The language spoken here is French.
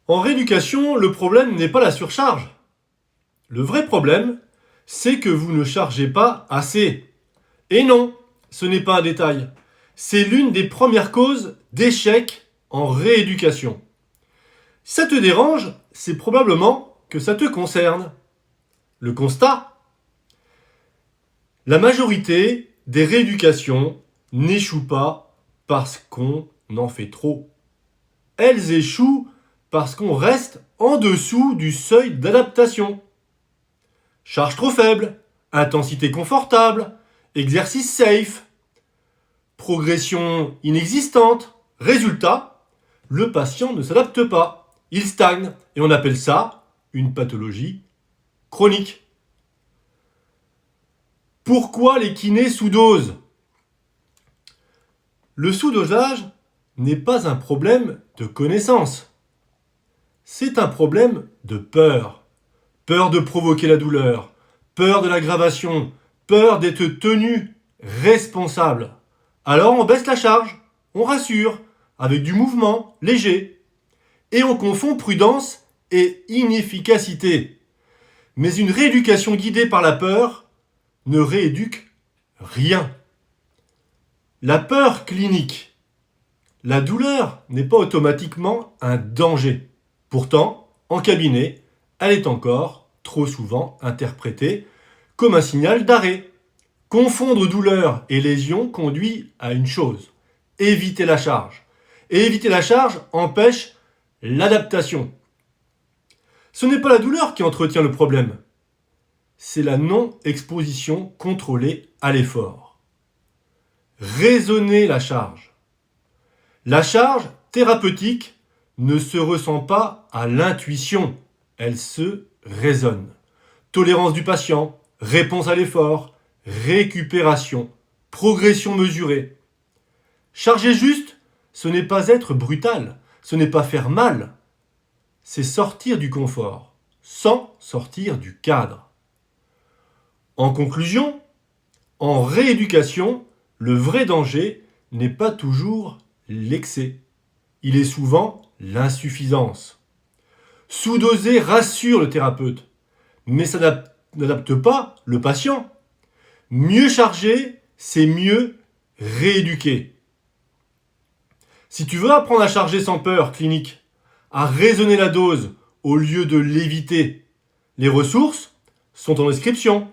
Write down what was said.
En rééducation, le problème n'est pas la surcharge. Le vrai problème, c'est que vous ne chargez pas assez. Et non, ce n'est pas un détail. C'est l'une des premières causes d'échec en rééducation. Si ça te dérange, c'est probablement que ça te concerne. Le constat? La majorité des rééducations n'échouent pas parce qu'on en fait trop. Elles échouent parce qu'on reste en dessous du seuil d'adaptation. Charge trop faible, intensité confortable, exercice safe, progression inexistante. Résultat, le patient ne s'adapte pas. Il stagne et on appelle ça une pathologie chronique. Pourquoi les kinés sous-dosent? Le sous-dosage n'est pas un problème de connaissance. C'est un problème de peur. Peur de provoquer la douleur, peur de l'aggravation, peur d'être tenu responsable. Alors on baisse la charge, on rassure, avec du mouvement léger. Et on confond prudence et inefficacité. Mais une rééducation guidée par la peur ne rééduque rien. La peur clinique. La douleur n'est pas automatiquement un danger. Pourtant, en cabinet, elle est encore trop souvent interprétée comme un signal d'arrêt. Confondre douleur et lésion conduit à une chose: éviter la charge. Et éviter la charge empêche l'adaptation. Ce n'est pas la douleur qui entretient le problème, c'est la non-exposition contrôlée à l'effort. Raisonner la charge. La charge thérapeutique ne se ressent pas à l'intuition, elle se raisonne. Tolérance du patient, réponse à l'effort, récupération, progression mesurée. Charger juste, ce n'est pas être brutal, ce n'est pas faire mal, c'est sortir du confort, sans sortir du cadre. En conclusion, en rééducation, le vrai danger n'est pas toujours l'excès. Il est souvent l'insuffisance. Sous-doser rassure le thérapeute, mais ça n'adapte pas le patient. Mieux charger, c'est mieux rééduquer. Si tu veux apprendre à charger sans peur clinique, à raisonner la dose au lieu de l'éviter, les ressources sont en description.